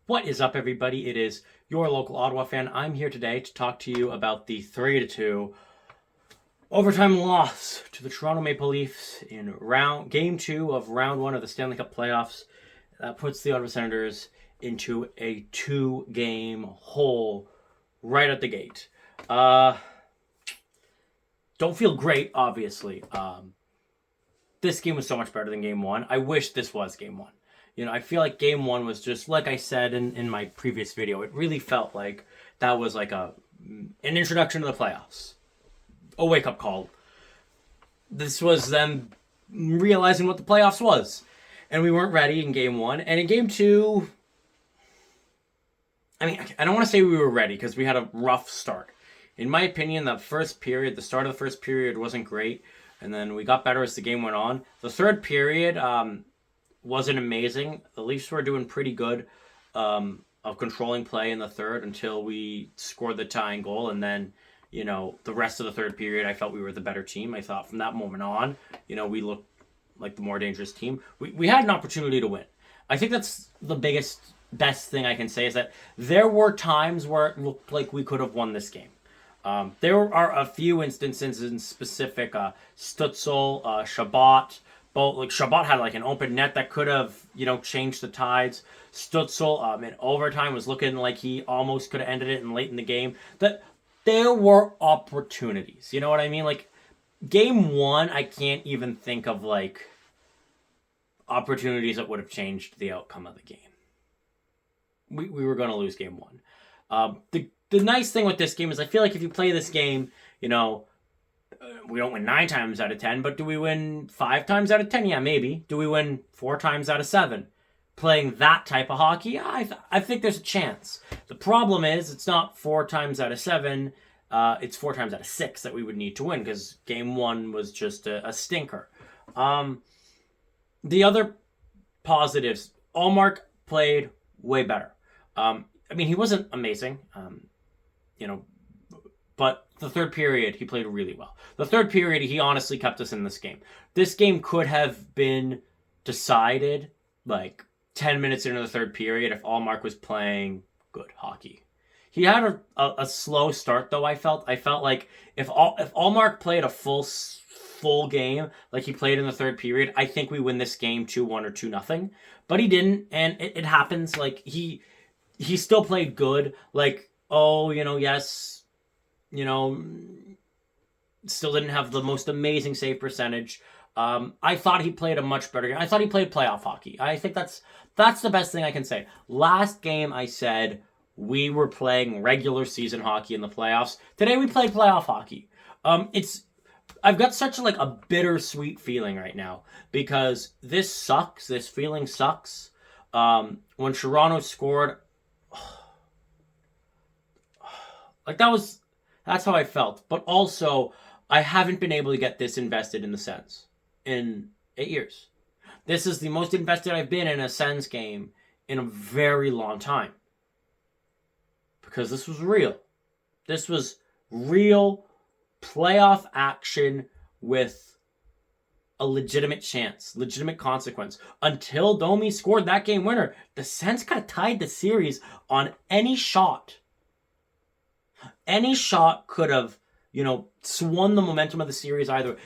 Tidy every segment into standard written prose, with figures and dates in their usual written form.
What is up, everybody? It is your local Ottawa fan. I'm here today to talk to you about the 3-2 overtime loss to the Toronto Maple Leafs in game 2 of round 1 of the Stanley Cup playoffs. That puts the Ottawa Senators into a 2-game hole right at the gate. Don't feel great, obviously. This game was so much better than game 1. I wish this was game 1. I feel like game 1 was just, like I said in my previous video, it really felt like that was like an introduction to the playoffs. A wake-up call. This was them realizing what the playoffs was. And we weren't ready in game 1. And in game 2, I don't want to say we were ready because we had a rough start. In my opinion, the start of the first period wasn't great. And then we got better as the game went on. The third period wasn't amazing. The Leafs were doing pretty good of controlling play in the third until we scored the tying goal. And then, the rest of the third period, I felt we were the better team. I thought from that moment on, we looked like the more dangerous team. We had an opportunity to win. I think that's the best thing I can say is that there were times where it looked like we could have won this game. There are a few instances in specific, Stützle, Chabot. Chabot had an open net that could have, changed the tides. Stützle in overtime was looking like he almost could have ended it late in the game. That there were opportunities. You know what I mean? Game 1, I can't even think of opportunities that would have changed the outcome of the game. We were going to lose game 1. The nice thing with this game is I feel like if you play this game, we don't win 9 times out of 10, but do we win 5 times out of 10? Yeah, maybe. Do we win 4 times out of 7? Playing that type of hockey, I think there's a chance. The problem is it's not 4 times out of 7. It's 4 times out of 6 that we would need to win because game 1 was just a stinker. The other positives, Allmark played way better. He wasn't amazing, but the third period, he played really well. The third period, he honestly kept us in this game. This game could have been decided 10 minutes into the third period if Allmark was playing good hockey. He had a slow start, though, I felt. I felt like if Allmark played a full game like he played in the third period, I think we win this game 2-1 or 2-0. But he didn't, and it happens. He still played good. Yes, still didn't have the most amazing save percentage. I thought he played a much better game. I thought he played playoff hockey. I think that's the best thing I can say. Last game I said we were playing regular season hockey in the playoffs. Today we played playoff hockey. I've got such a bittersweet feeling right now because this sucks. This feeling sucks. When Toronto scored, that's how I felt. But also, I haven't been able to get this invested in the Sens in 8 years. This is the most invested I've been in a Sens game in a very long time. Because this was real. This was real playoff action with a legitimate chance, legitimate consequence. Until Domi scored that game winner, the Sens kind of tied the series on any shot. Any shot could have, swung the momentum of the series either.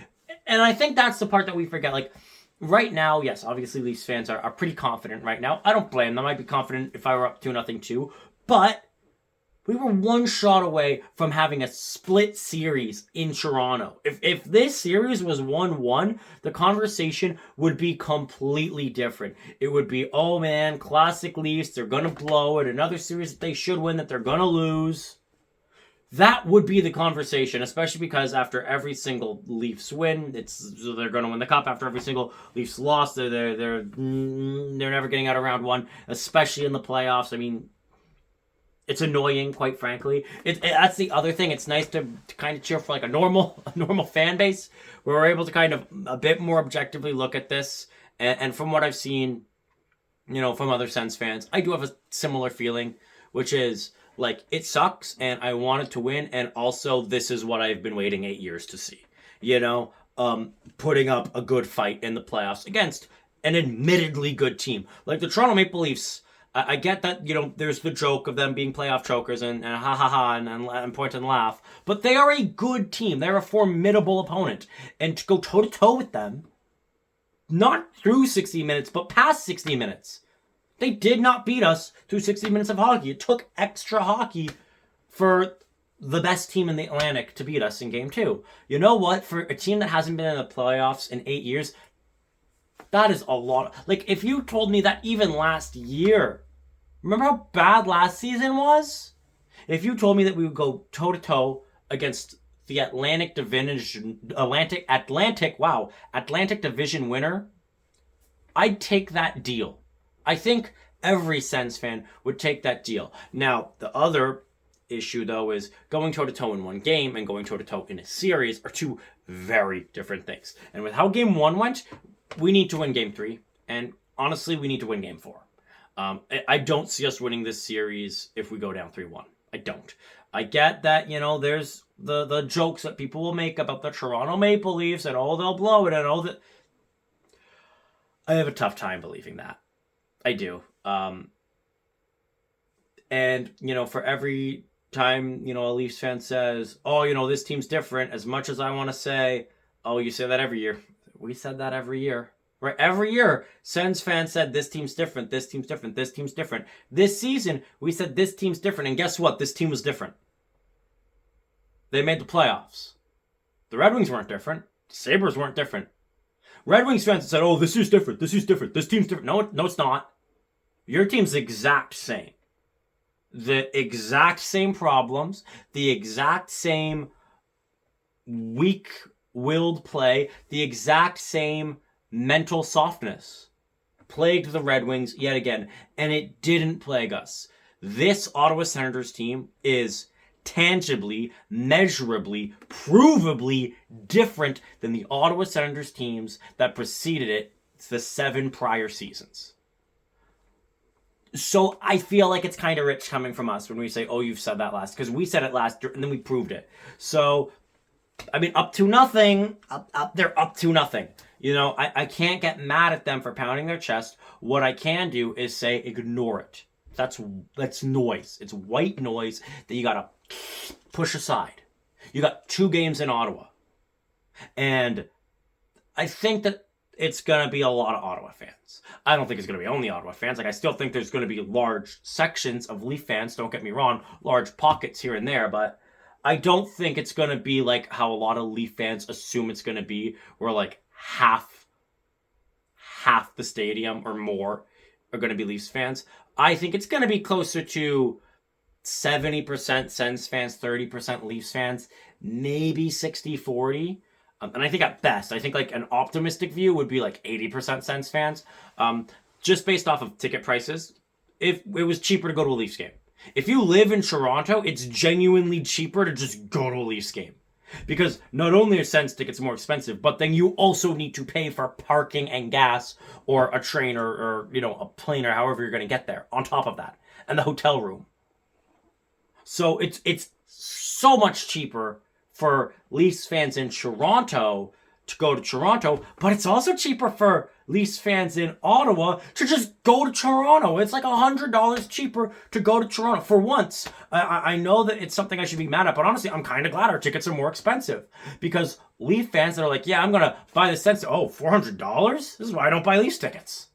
And I think that's the part that we forget. Right now, yes, obviously Leafs fans are pretty confident right now. I don't blame them. I'd be confident if I were up 2-0 too. But we were one shot away from having a split series in Toronto. If this series was 1-1, the conversation would be completely different. It would be, oh man, classic Leafs, they're going to blow it. Another series that they should win that they're going to lose. That would be the conversation, especially because after every single Leafs win, they're going to win the cup. After every single Leafs loss, they're never getting out of round 1, especially in the playoffs. It's annoying, quite frankly. That's the other thing. It's nice to kind of cheer for a normal fan base where we're able to kind of a bit more objectively look at this. And from what I've seen, from other Sens fans, I do have a similar feeling, which is it sucks and I want it to win. And also this is what I've been waiting 8 years to see, putting up a good fight in the playoffs against an admittedly good team. The Toronto Maple Leafs, I get that, there's the joke of them being playoff chokers and ha ha ha and point and laugh, but they are a good team. They're a formidable opponent. And to go toe to toe with them, not through 60 minutes, but past 60 minutes. They did not beat us through 60 minutes of hockey. It took extra hockey for the best team in the Atlantic to beat us in game 2. You know what? For a team that hasn't been in the playoffs in 8 years, that is a lot. Like, if you told me that even last year, remember how bad last season was? If you told me that we would go toe-to-toe against the Atlantic Division winner, I'd take that deal. I think every Sens fan would take that deal. Now, the other issue, though, is going toe-to-toe in one game and going toe-to-toe in a series are two very different things. And with how game 1 went, we need to win game 3. And honestly, we need to win game 4. I don't see us winning this series if we go down 3-1. I don't. I get that, there's the jokes that people will make about the Toronto Maple Leafs and, they'll blow it and all that. I have a tough time believing that. I do. And, for every time, a Leafs fan says, this team's different, as much as I want to say, you say that every year. We said that every year. Right? Every year, Sens fans said, this team's different, this team's different, this team's different. This season, we said, this team's different. And guess what? This team was different. They made the playoffs. The Red Wings weren't different. The Sabres weren't different. Red Wings fans said, this is different, this is different, this team's different. No, it's not. Your team's the exact same. The exact same problems, the exact same weak-willed play, the exact same mental softness plagued the Red Wings yet again, and it didn't plague us. This Ottawa Senators team is tangibly, measurably, provably different than the Ottawa Senators teams that preceded it the 7 prior seasons. So I feel like it's kind of rich coming from us when we say, you've said that last, because we said it last and then we proved it. So, up to nothing. They're up to nothing. I can't get mad at them for pounding their chest. What I can do is say, ignore it. That's noise. It's white noise that you gotta push aside. You got 2 games in Ottawa. And I think that it's going to be a lot of Ottawa fans. I don't think it's going to be only Ottawa fans. I still think there's going to be large sections of Leaf fans, don't get me wrong, large pockets here and there, but I don't think it's going to be like how a lot of Leaf fans assume it's going to be, where like half the stadium or more are going to be Leafs fans. I think it's going to be closer to 70% Sens fans, 30% Leafs fans, maybe 60-40. And I think at best, I think like an optimistic view would be like 80% Sens fans. Just based off of ticket prices, if it was cheaper to go to a Leafs game. If you live in Toronto, it's genuinely cheaper to just go to a Leafs game. Because not only are Sens tickets more expensive, but then you also need to pay for parking and gas or a train or a plane or however you're going to get there on top of that. And the hotel room. So it's so much cheaper for Leafs fans in Toronto to go to Toronto, but it's also cheaper for Leafs fans in Ottawa to just go to Toronto. It's like $100 cheaper to go to Toronto for once. I know that it's something I should be mad at, but honestly, I'm kind of glad our tickets are more expensive, because Leaf fans that are like, I'm going to buy the Sens. $400? This is why I don't buy Leafs tickets.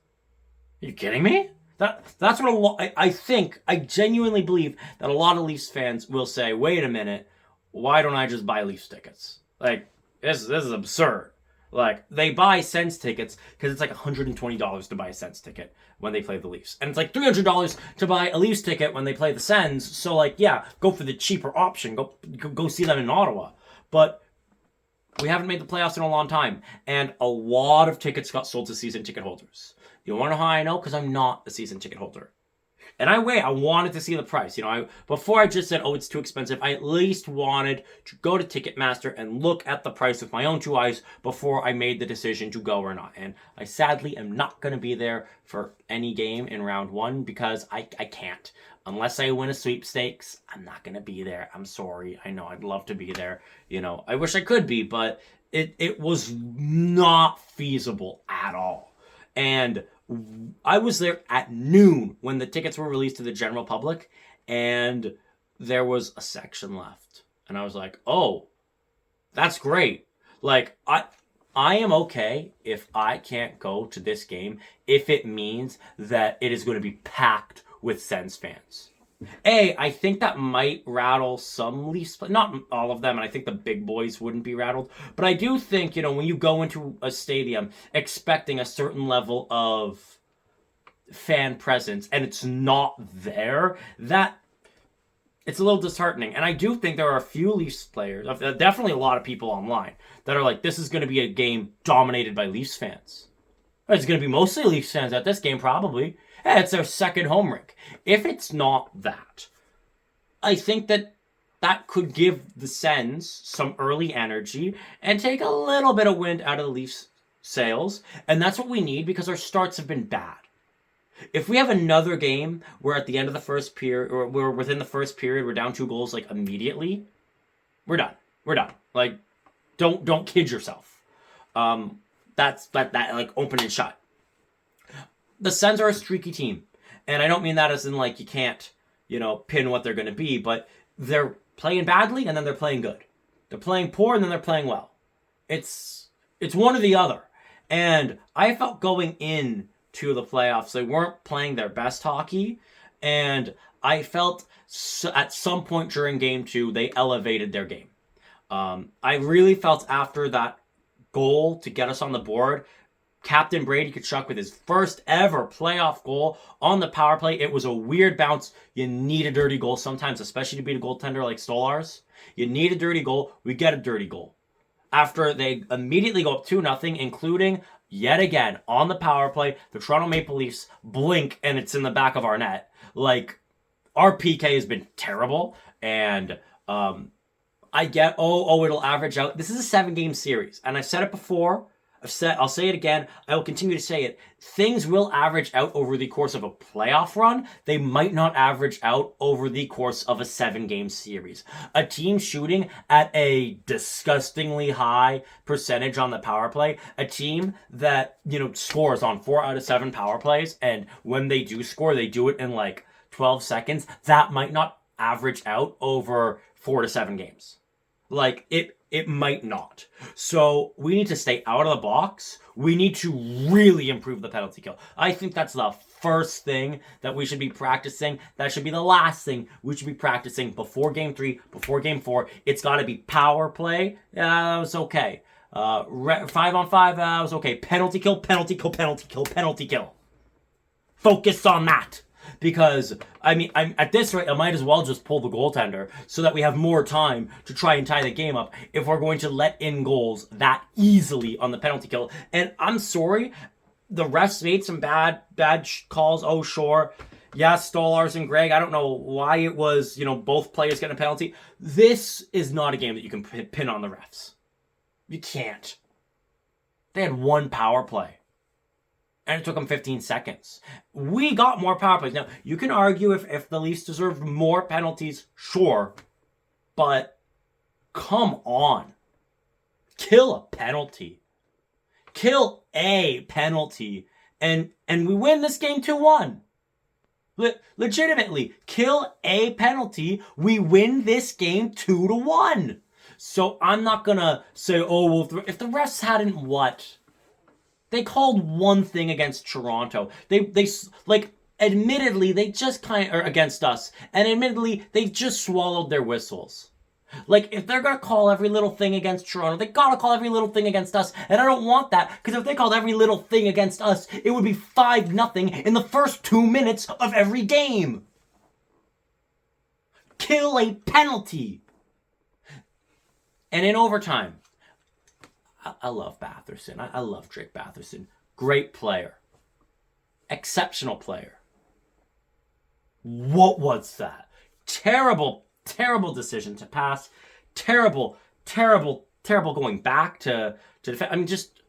Are you kidding me? That's what I genuinely believe that a lot of Leafs fans will say, wait a minute, why don't I just buy Leafs tickets? Like, this is absurd. Like, they buy Sens tickets because it's like $120 to buy a Sens ticket when they play the Leafs. And it's like $300 to buy a Leafs ticket when they play the Sens. So, like, go for the cheaper option. Go see them in Ottawa. But we haven't made the playoffs in a long time. And a lot of tickets got sold to season ticket holders. You want to know how I know? Because I'm not a season ticket holder. And I wanted to see the price. Before I just said, it's too expensive, I at least wanted to go to Ticketmaster and look at the price with my own 2 eyes before I made the decision to go or not. And I sadly am not going to be there for any game in round 1 because I can't. Unless I win a sweepstakes, I'm not going to be there. I'm sorry. I know I'd love to be there. I wish I could be, but it was not feasible at all. And I was there at noon when the tickets were released to the general public, and there was a section left. And I was like, oh, that's great. Like, I am okay if I can't go to this game if it means that it is going to be packed with Sens fans. I think that might rattle some Leafs, not all of them, and I think the big boys wouldn't be rattled. But I do think, when you go into a stadium expecting a certain level of fan presence and it's not there, that it's a little disheartening. And I do think there are a few Leafs players, definitely a lot of people online, that are like, this is going to be a game dominated by Leafs fans. It's going to be mostly Leafs fans at this game, probably. It's their second home rink. If it's not that, I think that could give the Sens some early energy and take a little bit of wind out of the Leafs' sails. And that's what we need because our starts have been bad. If we have another game where at the end of the first period, or we're within the first period, we're down 2 goals like immediately, we're done. We're done. Like, don't kid yourself. That's like open and shut. The Sens are a streaky team. And I don't mean that as in like you can't, pin what they're going to be, but they're playing badly and then they're playing good. They're playing poor and then they're playing well. It's one or the other. And I felt going in to the playoffs, they weren't playing their best hockey. And I felt at some point during game 2, they elevated their game. I really felt after that goal to get us on the board, Captain Brady Tkachuk with his first ever playoff goal on the power play. It was a weird bounce. You need a dirty goal sometimes, especially to beat a goaltender like Stolarz. You need a dirty goal. We get a dirty goal. After they immediately go up 2-0, including, yet again, on the power play, the Toronto Maple Leafs blink and it's in the back of our net. Like, our PK has been terrible, and I get, it'll average out. This is a 7-game series, and I've said it before. I'll say it again. I will continue to say it. Things will average out over the course of a playoff run. They might not average out over the course of a 7-game series. A team shooting at a disgustingly high percentage on the power play, a team that, scores on 4 out of 7 power plays, and when they do score, they do it in like 12 seconds. That might not average out over 4 to 7 games. Like, it might not. So we need to stay out of the box. We need to really improve the penalty kill. I think that's the first thing that we should be practicing. That should be the last thing we should be practicing before game 3, before game 4. It's got to be power play. That was okay. 5-on-5, that was okay. Penalty kill, penalty kill, penalty kill, penalty kill. Focus on that. Because, I'm at this rate, I might as well just pull the goaltender so that we have more time to try and tie the game up if we're going to let in goals that easily on the penalty kill. And I'm sorry, the refs made some bad calls. Oh, sure. Yeah, Stolarz and Greg, I don't know why it was, both players getting a penalty. This is not a game that you can pin on the refs. You can't. They had 1 power play. And it took them 15 seconds. We got more power plays. Now, you can argue if the Leafs deserved more penalties, sure. But, come on. Kill a penalty. Kill a penalty. And we win this game 2-1. Legitimately, kill a penalty. We win this game 2-1. So, I'm not gonna say, if the refs hadn't what? They called one thing against Toronto. They admittedly, they just or against us. And admittedly, they just swallowed their whistles. Like, if they're gonna call every little thing against Toronto, they gotta call every little thing against us. And I don't want that, because if they called every little thing against us, it would be 5-0 in the first 2 minutes of every game. Kill a penalty. And in overtime, I love Batherson. I love Drake Batherson. Great player. Exceptional player. What was that? Terrible decision to pass. Terrible going back to defend. Just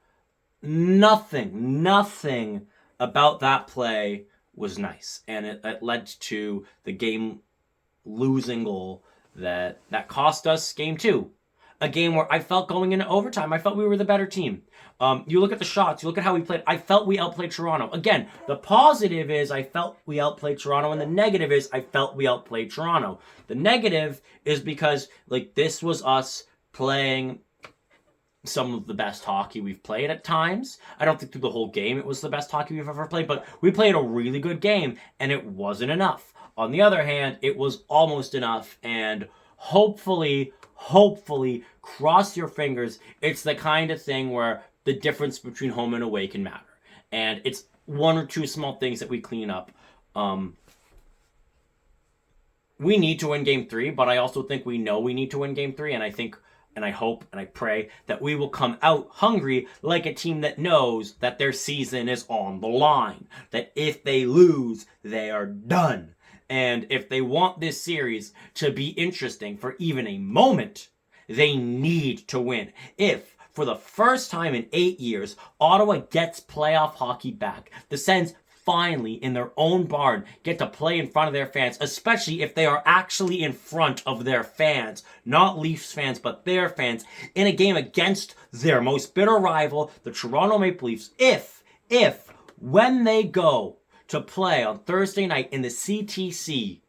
nothing about that play was nice. And it led to the game losing goal that cost us game 2. a game where I felt going into overtime, I felt we were the better team. You look at the shots, you look at how we played, I felt we outplayed Toronto. Again, the positive is I felt we outplayed Toronto, and the negative is I felt we outplayed Toronto. The negative is because, like, this was us playing some of the best hockey we've played at times. I don't think through the whole game it was the best hockey we've ever played, but we played a really good game, and it wasn't enough. On the other hand, it was almost enough, and hopefully, cross your fingers, it's the kind of thing where the difference between home and away can matter. And it's one or two small things that we clean up. We need to win game 3, but I also think we know we need to win game 3, and I think, and I hope, and I pray that we will come out hungry like a team that knows that their season is on the line. That if they lose, they are done. And if they want this series to be interesting for even a moment, they need to win. If, for the first time in 8 years, Ottawa gets playoff hockey back, the Sens finally, in their own barn, get to play in front of their fans, especially if they are actually in front of their fans, not Leafs fans, but their fans, in a game against their most bitter rival, the Toronto Maple Leafs. If, when they go to play on Thursday night in the CTC,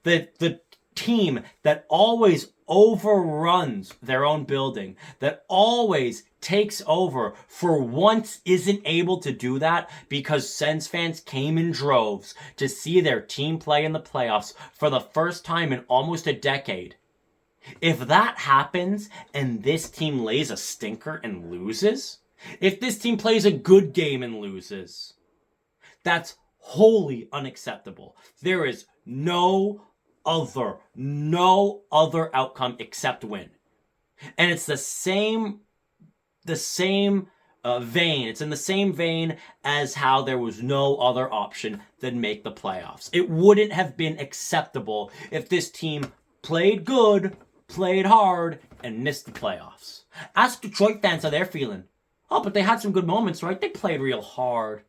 the team that always overruns their own building, that always takes over, for once isn't able to do that because Sens fans came in droves to see their team play in the playoffs for the first time in almost a decade. If that happens and this team lays a stinker and loses, if this team plays a good game and loses, that's wholly unacceptable. There is no other outcome except win. And it's the same vein. It's in the same vein as how there was no other option than make the playoffs. It wouldn't have been acceptable if this team played good, played hard, and missed the playoffs. Ask Detroit fans how they're feeling. Oh, but they had some good moments, right? They played real hard.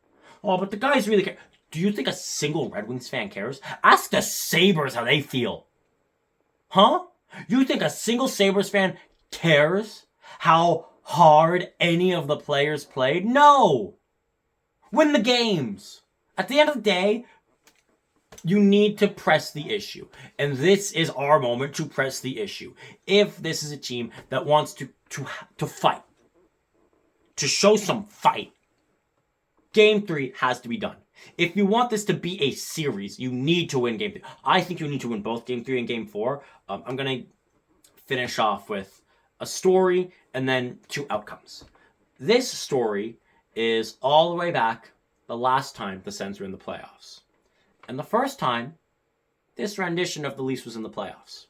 Oh, but the guys really care. Do you think a single Red Wings fan cares? Ask the Sabres how they feel. Huh? You think a single Sabres fan cares how hard any of the players played? No! Win the games. At the end of the day, you need to press the issue. And this is our moment to press the issue. If this is a team that wants to fight, to show some fight, Game 3 has to be done. If you want this to be a series, you need to win Game 3. I think you need to win both Game 3 and Game 4. I'm going to finish off with a story and then 2 outcomes. This story is all the way back the last time the Sens were in the playoffs. And the first time, this rendition of the Leafs was in the playoffs.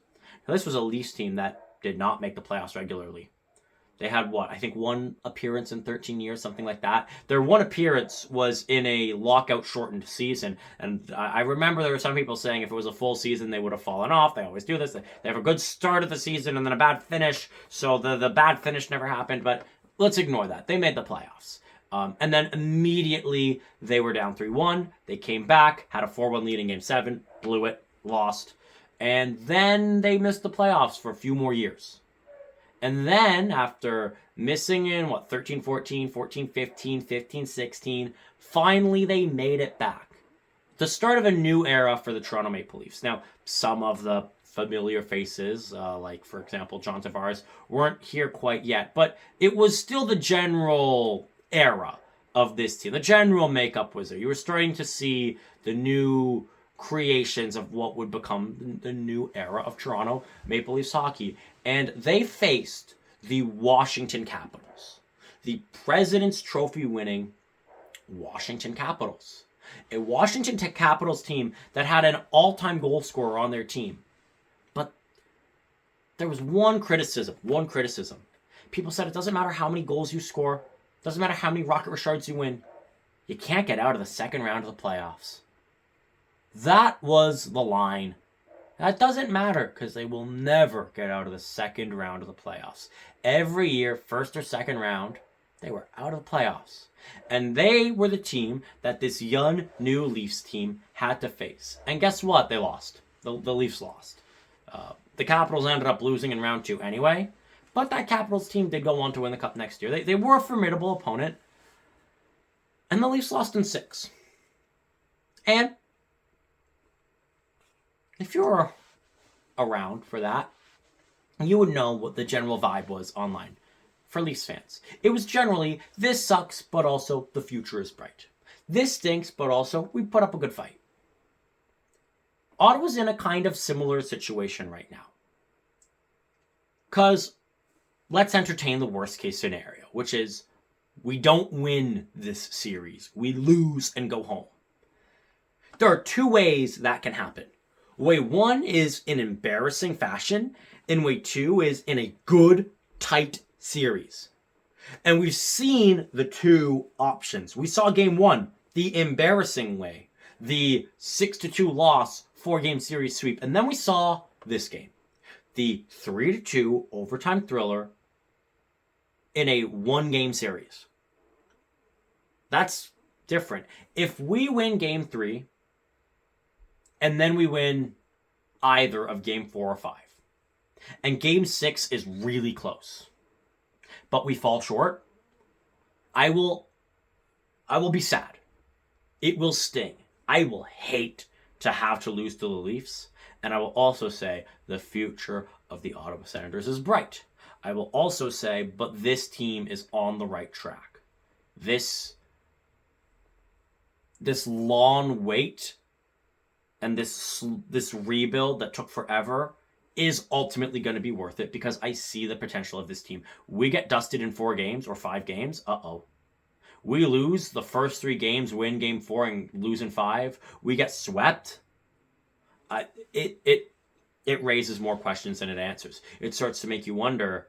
Now, this was a Leafs team that did not make the playoffs regularly. They had, I think 1 appearance in 13 years, something like that. Their 1 appearance was in a lockout-shortened season. And I remember there were some people saying if it was a full season, they would have fallen off. They always do this. They have a good start of the season and then a bad finish. So the bad finish never happened. But let's ignore that. They made the playoffs. And then immediately they were down 3-1. They came back, had a 4-1 lead in Game 7, blew it, lost. And then they missed the playoffs for a few more years. And then, after missing in, 13-14, 14-15, 15-16, finally they made it back. The start of a new era for the Toronto Maple Leafs. Now, some of the familiar faces, like, for example, John Tavares, weren't here quite yet. But it was still the general era of this team. The general makeup was there. You were starting to see the new creations of what would become the new era of Toronto Maple Leafs hockey. And they faced the Washington Capitals. The President's Trophy winning Washington Capitals. A Washington Capitals team that had an all-time goal scorer on their team. But there was one criticism. People said it doesn't matter how many goals you score. Doesn't matter how many Rocket Richards you win. You can't get out of the second round of the playoffs. That was the line. That doesn't matter because they will never get out of the second round of the playoffs. Every year, first or second round, they were out of the playoffs. And they were the team that this young, new Leafs team had to face. And guess what? They lost. The Leafs lost. The Capitals ended up losing in round 2 anyway. But that Capitals team did go on to win the Cup next year. They were a formidable opponent. And the Leafs lost in 6. And if you're around for that, you would know what the general vibe was online for Leafs fans. It was generally, this sucks, but also the future is bright. This stinks, but also we put up a good fight. Ottawa's in a kind of similar situation right now. Because let's entertain the worst case scenario, which is we don't win this series. We lose and go home. There are 2 ways that can happen. Way 1 is in embarrassing fashion, and way 2 is in a good, tight series. And we've seen the 2 options. We saw game 1, the embarrassing way, the 6-2 loss, 4-game series sweep. And then we saw this game, the 3-2 overtime thriller in a 1-game series. That's different. If we win game 3, and then we win either of game 4 or 5, and game 6 is really close, but we fall short, I will be sad. It will sting. I will hate to have to lose to the Leafs, and I will also say the future of the Ottawa Senators is bright. I will also say, but this team is on the right track. This long wait and this rebuild that took forever is ultimately going to be worth it because I see the potential of this team. We get dusted in 4 games or 5 games. Uh-oh. We lose the first 3 games, win game 4 and lose in 5. We get swept. It raises more questions than it answers. It starts to make you wonder,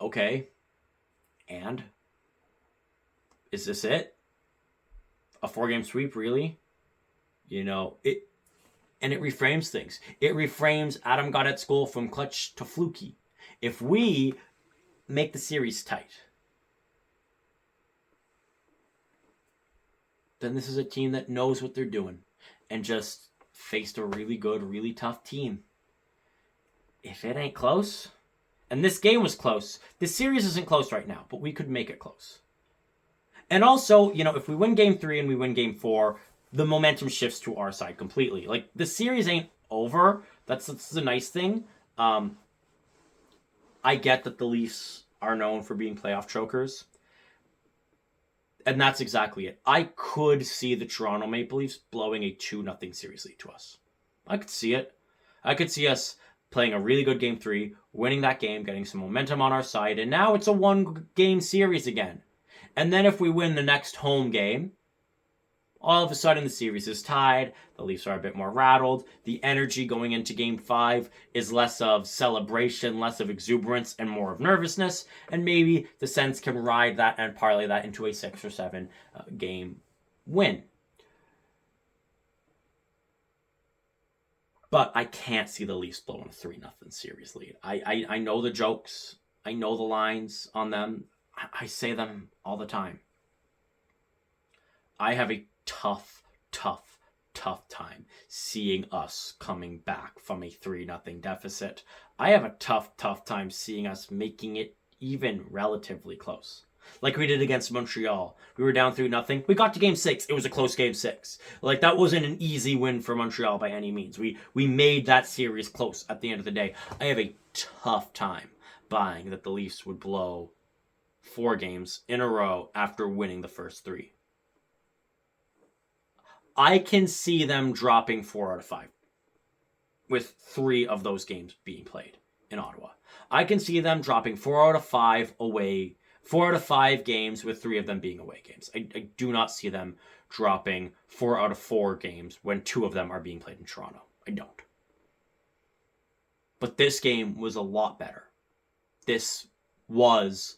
okay, and is this it? A 4-game sweep, really? It reframes things. It reframes Adam Gaudette's goal from clutch to fluky. If we make the series tight, then this is a team that knows what they're doing and just faced a really good, really tough team. If it ain't close, and this game was close, this series isn't close right now, but we could make it close. And also, if we win game 3 and we win game 4, the momentum shifts to our side completely. Like, the series ain't over. That's the nice thing. I get that the Leafs are known for being playoff chokers. And that's exactly it. I could see the Toronto Maple Leafs blowing a 2-0 series lead to us. I could see it. I could see us playing a really good game 3, winning that game, getting some momentum on our side, and now it's a 1-game series again. And then if we win the next home game, all of a sudden the series is tied. The Leafs are a bit more rattled. The energy going into game 5 is less of celebration, less of exuberance, and more of nervousness. And maybe the Sens can ride that and parlay that into a 6 or 7 game win. But I can't see the Leafs blowing a 3-0 series lead. I know the jokes. I know the lines on them. I say them all the time. I have a tough time seeing us coming back from a 3-0 deficit. I have a tough time seeing us making it even relatively close. Like we did against Montreal. We were down 3-0. We got to game 6. It was a close game 6. Like, that wasn't an easy win for Montreal by any means. We made that series close at the end of the day. I have a tough time buying that the Leafs would blow 4 games in a row after winning the first 3. I can see them dropping 4 out of 5 with 3 of those games being played in Ottawa. I can see them dropping 4 out of 5 away, 4 out of 5 games with 3 of them being away games. I do not see them dropping 4 out of 4 games when 2 of them are being played in Toronto. I don't. But this game was a lot better. This was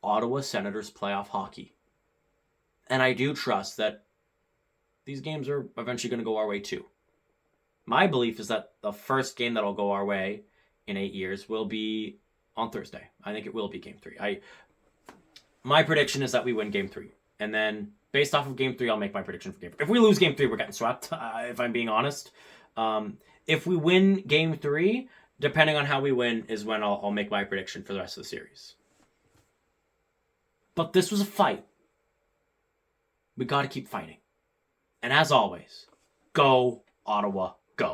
Ottawa Senators playoff hockey. And I do trust that these games are eventually going to go our way too. My belief is that the first game that'll go our way in 8 years will be on Thursday. I think it will be game 3. My prediction is that we win game 3. And then based off of game 3, I'll make my prediction for game 4. If we lose game 3, we're getting swept, if I'm being honest. If we win game 3, depending on how we win, is when I'll make my prediction for the rest of the series. But this was a fight. We got to keep fighting. And as always, go Ottawa.